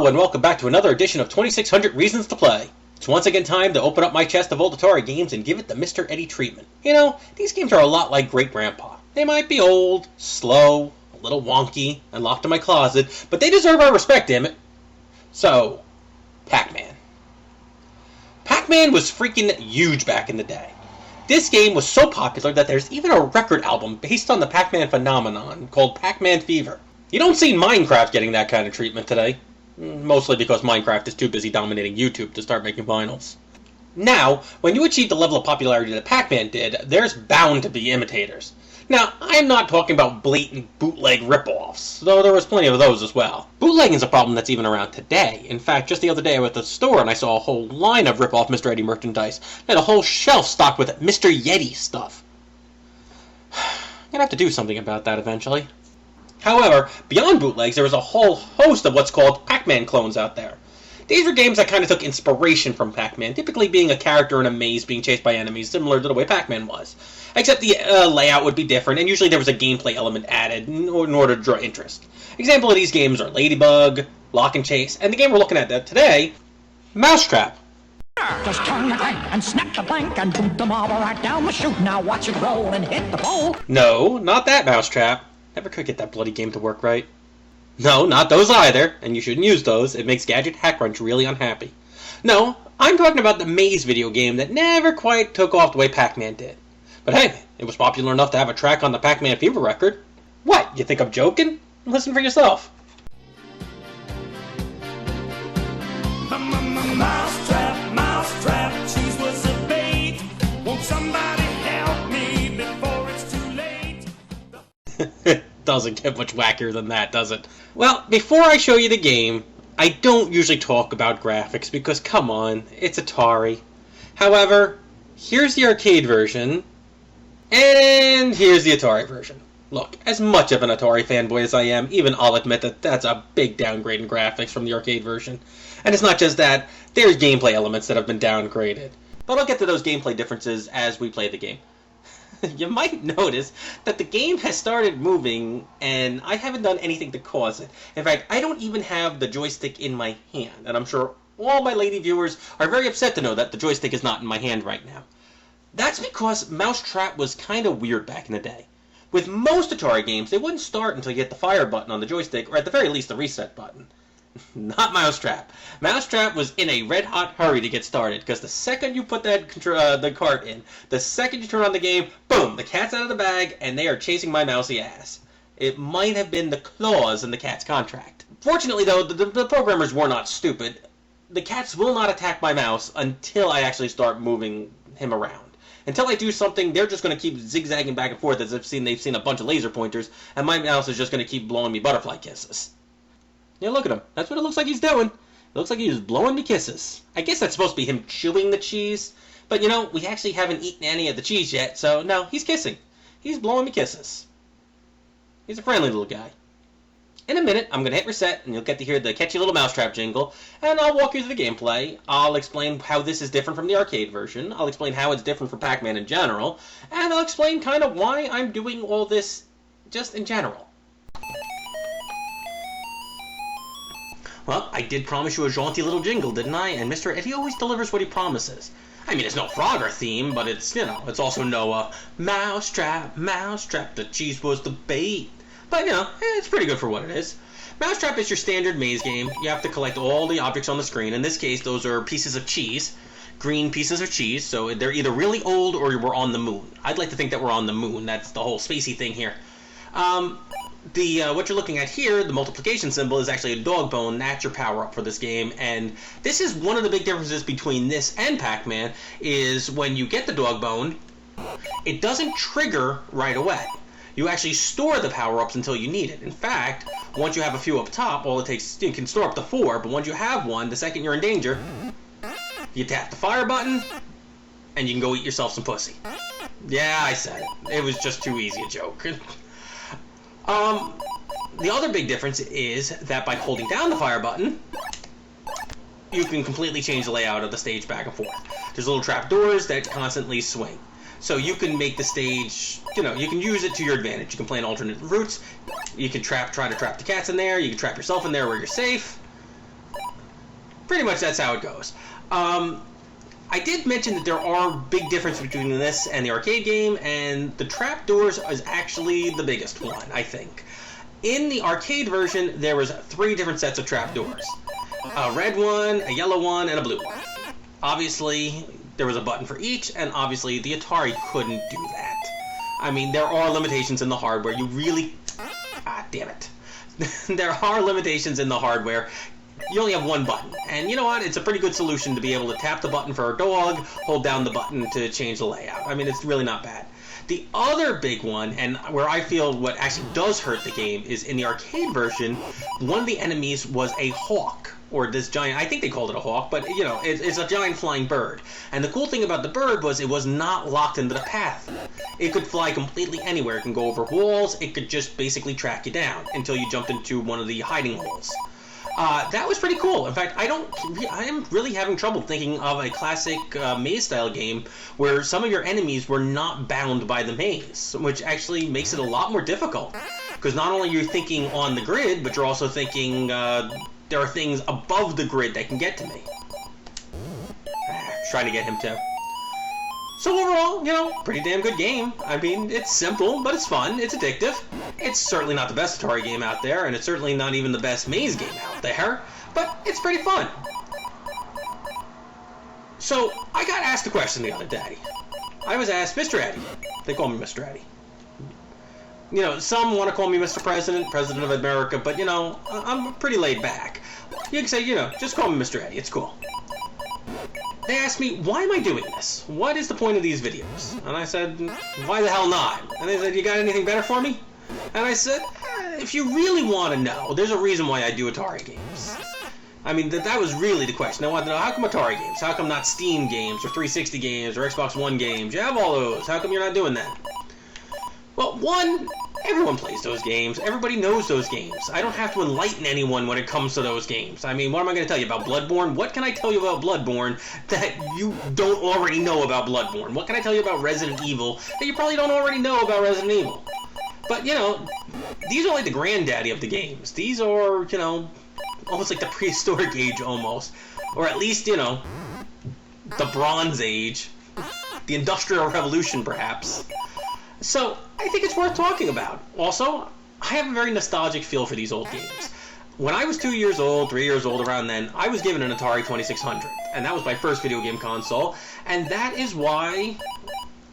Hello and welcome back to another edition of 2600 Reasons to Play. It's once again time to open up my chest of old Atari games and give it the Mr. Eddie treatment. You know, these games are a lot like Great Grandpa. They might be old, slow, a little wonky, and locked in my closet, but they deserve our respect, damn it. So, Pac-Man. Pac-Man was freaking huge back in the day. This game was so popular that there's even a record album based on the Pac-Man phenomenon called Pac-Man Fever. You don't see Minecraft getting that kind of treatment today. Mostly because Minecraft is too busy dominating YouTube to start making vinyls. Now, when you achieve the level of popularity that Pac-Man did, there's bound to be imitators. Now, I'm not talking about blatant bootleg rip-offs, though there was plenty of those as well. Bootlegging is a problem that's even around today. In fact, just the other day I was at the store and I saw a whole line of rip-off Mr. Eddie merchandise. They had a whole shelf stocked with Mr. Yeti stuff. I'm gonna have to do something about that eventually. However, beyond bootlegs, there was a whole host of what's called Pac-Man clones out there. These were games that kind of took inspiration from Pac-Man, typically being a character in a maze being chased by enemies, similar to the way Pac-Man was. Except the layout would be different, and usually there was a gameplay element added in order to draw interest. Example of these games are Ladybug, Lock and Chase, and the game we're looking at today, Mousetrap. Just turn the crank and snap the plank and boot the marble right down the chute. Now watch it roll and hit the pole. No, not that Mousetrap. Never could get that bloody game to work right. No, not those either, and you shouldn't use those. It makes Gadget Hackrunch really unhappy. No, I'm talking about the maze video game that never quite took off the way Pac-Man did. But hey, it was popular enough to have a track on the Pac-Man Fever record. What, you think I'm joking? Listen for yourself. Mousetrap, mousetrap, cheese was a bait. Won't somebody help me before it's too late? It doesn't get much wackier than that, does it? Well, before I show you the game, I don't usually talk about graphics because, come on, it's Atari. However, here's the arcade version, and here's the Atari version. Look, as much of an Atari fanboy as I am, even I'll admit that that's a big downgrade in graphics from the arcade version. And it's not just that, there's gameplay elements that have been downgraded. But I'll get to those gameplay differences as we play the game. You might notice that the game has started moving, and I haven't done anything to cause it. In fact, I don't even have the joystick in my hand, and I'm sure all my lady viewers are very upset to know that the joystick is not in my hand right now. That's because Mousetrap was kind of weird back in the day. With most Atari games, they wouldn't start until you hit the fire button on the joystick, or at the very least the reset button. Not Mousetrap. Mousetrap was in a red-hot hurry to get started, because the second you put that the cart in, the second you turn on the game, boom, the cat's out of the bag, and they are chasing my mousy ass. It might have been the clause in the cat's contract. Fortunately, though, the programmers were not stupid. The cats will not attack my mouse until I actually start moving him around. Until I do something, they're just going to keep zigzagging back and forth as if they've seen a bunch of laser pointers, and my mouse is just going to keep blowing me butterfly kisses. Yeah, look at him. That's what it looks like he's doing. It looks like he's blowing me kisses. I guess that's supposed to be him chewing the cheese. But, you know, we actually haven't eaten any of the cheese yet, so no, he's kissing. He's blowing me kisses. He's a friendly little guy. In a minute, I'm going to hit reset, and you'll get to hear the catchy little Mousetrap jingle, and I'll walk you through the gameplay. I'll explain how this is different from the arcade version. I'll explain how it's different from Pac-Man in general, and I'll explain kind of why I'm doing all this just in general. Well, I did promise you a jaunty little jingle, didn't I? And Mr. Eddie always delivers what he promises. I mean, it's no Frogger theme, but it's, you know, it's also no, Mousetrap, Mousetrap, the cheese was the bait. But, you know, it's pretty good for what it is. Mousetrap is your standard maze game. You have to collect all the objects on the screen. In this case, those are pieces of cheese. Green pieces of cheese, so they're either really old or we're on the moon. I'd like to think that we're on the moon. That's the whole spacey thing here. What you're looking at here, the multiplication symbol, is actually a dog bone. That's your power-up for this game, and this is one of the big differences between this and Pac-Man, is when you get the dog bone, it doesn't trigger right away. You actually store the power-ups until you need it. In fact, once you have a few up top, well, you can store up to 4, but once you have one, the second you're in danger, you tap the fire button, and you can go eat yourself some pussy. Yeah, I said it. It was just too easy a joke. The other big difference is that by holding down the fire button, you can completely change the layout of the stage back and forth. There's little trap doors that constantly swing. So you can make the stage, you know, you can use it to your advantage. You can plan alternate routes. You can try to trap the cats in there. You can trap yourself in there where you're safe. pretty much that's how it goes. I did mention that there are big differences between this and the arcade game, and the trapdoors is actually the biggest one, I think. In the arcade version, there was 3 different sets of trapdoors. A red one, a yellow one, and a blue one. Obviously, there was a button for each, and obviously the Atari couldn't do that. I mean, there are limitations in the hardware. You really... Ah, damn it. There are limitations in the hardware. You only have one button. And you know what? It's a pretty good solution to be able to tap the button for a dog, hold down the button to change the layout. I mean, it's really not bad. The other big one, and where I feel what actually does hurt the game, is in the arcade version, one of the enemies was a hawk. Or this giant, I think they called it a hawk, but, you know, it's a giant flying bird. And the cool thing about the bird was it was not locked into the path. It could fly completely anywhere. It can go over walls. It could just basically track you down until you jumped into one of the hiding holes. That was pretty cool. In fact, I am really having trouble thinking of a classic maze-style game where some of your enemies were not bound by the maze, which actually makes it a lot more difficult. Because not only are you thinking on the grid, but you're also thinking there are things above the grid that can get to me. Trying to get him to. So overall, you know, pretty damn good game. I mean, it's simple, but it's fun. It's addictive. It's certainly not the best Atari game out there, and it's certainly not even the best maze game out there, but it's pretty fun. So, I got asked a question the other day. I was asked, Mr. Eddie. They call me Mr. Eddie. You know, some want to call me Mr. President, President of America, but, you know, I'm pretty laid back. You can say, you know, just call me Mr. Eddie. It's cool. They asked me, why am I doing this? What is the point of these videos? And I said, why the hell not? And they said, you got anything better for me? And I said, if you really want to know, there's a reason why I do Atari games. I mean, that was really the question. I wanted to know, how come Atari games? How come not Steam games, or 360 games, or Xbox One games? You have all those. How come you're not doing that? Well, one, everyone plays those games. Everybody knows those games. I don't have to enlighten anyone when it comes to those games. I mean, what am I going to tell you about Bloodborne? What can I tell you about Bloodborne that you don't already know about Bloodborne? What can I tell you about Resident Evil that you probably don't already know about Resident Evil? But, you know, these are like the granddaddy of the games. These are, you know, almost like the prehistoric age almost. Or at least, you know, the Bronze Age. The Industrial Revolution, perhaps. So, I think it's worth talking about. Also, I have a very nostalgic feel for these old games. When I was 2 years old, 3 years old, around then, I was given an Atari 2600. And that was my first video game console. And that is why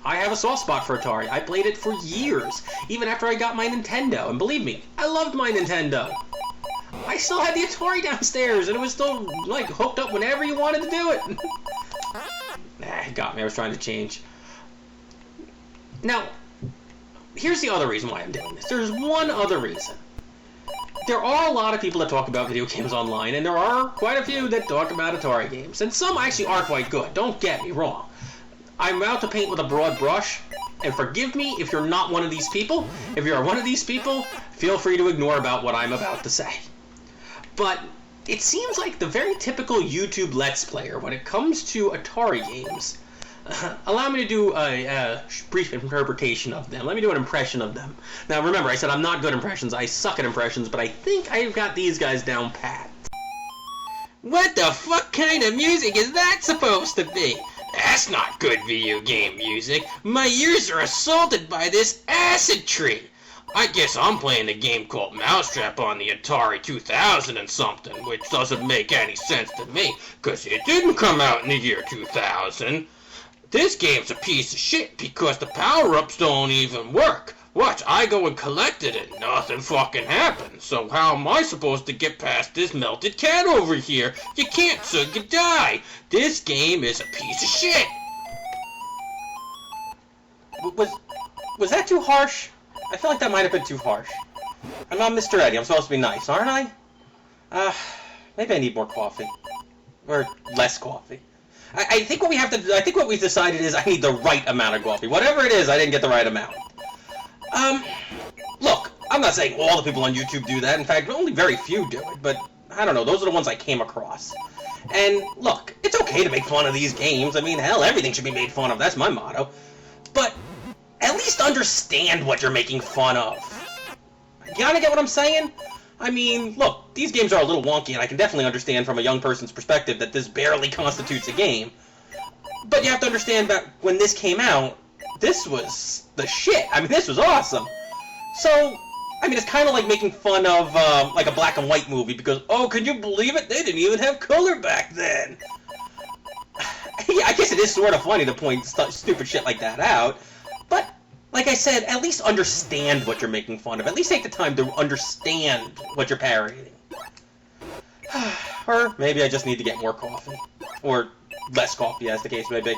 I have a soft spot for Atari. I played it for years, even after I got my Nintendo. And believe me, I loved my Nintendo. I still had the Atari downstairs, and it was still, like, hooked up whenever you wanted to do it. It got me. I was trying to change. Now, here's the other reason why I'm doing this. There's one other reason. There are a lot of people that talk about video games online, and there are quite a few that talk about Atari games. And some actually are quite good, don't get me wrong. I'm about to paint with a broad brush, and forgive me if you're not one of these people. If you're one of these people, feel free to ignore about what I'm about to say. But it seems like the very typical YouTube Let's Player, when it comes to Atari games, allow me to do a brief interpretation of them. Let me do an impression of them. Now remember, I said I'm not good at impressions. I suck at impressions, but I think I've got these guys down pat. What the fuck kind of music is that supposed to be? That's not good video game music. My ears are assaulted by this acid tree. I guess I'm playing a game called Mousetrap on the Atari 2000 and something, which doesn't make any sense to me, cause it didn't come out in the year 2000. This game's a piece of shit because the power-ups don't even work. Watch, I go and collect it and nothing fucking happens. So how am I supposed to get past this melted cat over here? You can't, so you die. This game is a piece of shit. Was that too harsh? I feel like that might have been too harsh. I'm not Mr. Eddie. I'm supposed to be nice, aren't I? Maybe I need more coffee. Or less coffee. I think what we have to. I think what we've decided is I need the right amount of coffee. Whatever it is, I didn't get the right amount. Look, I'm not saying all the people on YouTube do that. In fact, only very few do it. But I don't know. Those are the ones I came across. And look, it's okay to make fun of these games. I mean, hell, everything should be made fun of. That's my motto. But at least understand what you're making fun of. You gotta get what I'm saying? I mean, look, these games are a little wonky, and I can definitely understand from a young person's perspective that this barely constitutes a game. But you have to understand that when this came out, this was the shit. I mean, this was awesome. So, I mean, it's kind of like making fun of, like a black and white movie, because, oh, can you believe it? They didn't even have color back then. Yeah, I guess it is sort of funny to point stupid shit like that out, but, like I said, at least understand what you're making fun of. At least take the time to understand what you're parodying. Or maybe I just need to get more coffee. Or less coffee, as the case may be.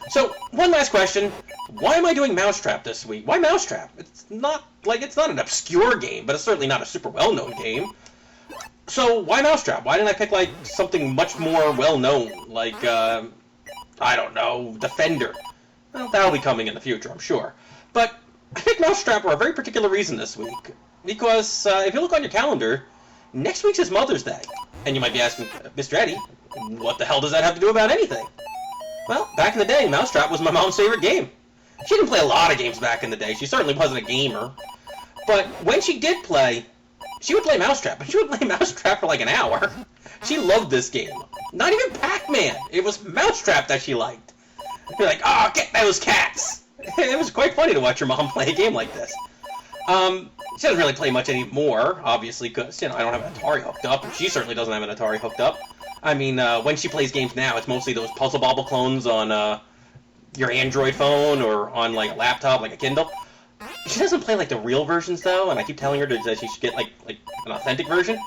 So, one last question. Why am I doing Mousetrap this week? Why Mousetrap? It's not an obscure game, but it's certainly not a super well-known game. So, why Mousetrap? Why didn't I pick, like, something much more well-known? Like, I don't know, Defender. Well, that'll be coming in the future, I'm sure. But I picked Mousetrap for a very particular reason this week. Because, if you look on your calendar, next week's is Mother's Day. And you might be asking, Mr. Eddie, what the hell does that have to do about anything? Well, back in the day, Mousetrap was my mom's favorite game. She didn't play a lot of games back in the day. She certainly wasn't a gamer. But when she did play, she would play Mousetrap. And she would play Mousetrap for like an hour. She loved this game. Not even Pac-Man. It was Mousetrap that she liked. You're like, oh, get those cats. It was quite funny to watch your mom play a game like this. She doesn't really play much anymore, obviously, because, you know, I don't have an Atari hooked up. She certainly doesn't have an Atari hooked up. I mean, when she plays games now, it's mostly those Puzzle Bobble clones on your Android phone or on, like, a laptop, like a Kindle. She doesn't play, like, the real versions, though, and I keep telling her that she should get, like an authentic version.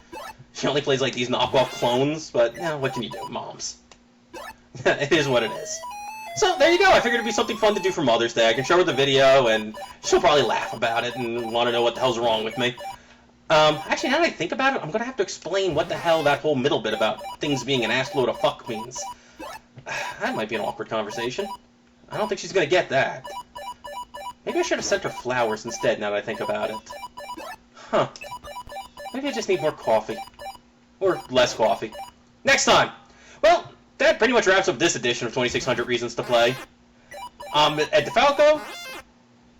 She only plays, like, these knockoff clones, but, you know, what can you do? Moms. It is what it is. So, there you go. I figured it'd be something fun to do for Mother's Day. I can show her the video, and she'll probably laugh about it and want to know what the hell's wrong with me. Actually, now that I think about it, I'm going to have to explain what the hell that whole middle bit about things being an ass load of fuck means. That might be an awkward conversation. I don't think she's going to get that. Maybe I should have sent her flowers instead, now that I think about it. Huh. Maybe I just need more coffee. Or less coffee. Next time! Well, that pretty much wraps up this edition of 2600 Reasons to Play. I'm at DiFolco,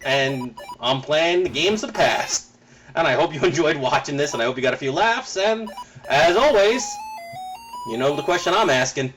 and I'm playing the games of the past. And I hope you enjoyed watching this, and I hope you got a few laughs, and, as always, you know the question I'm asking.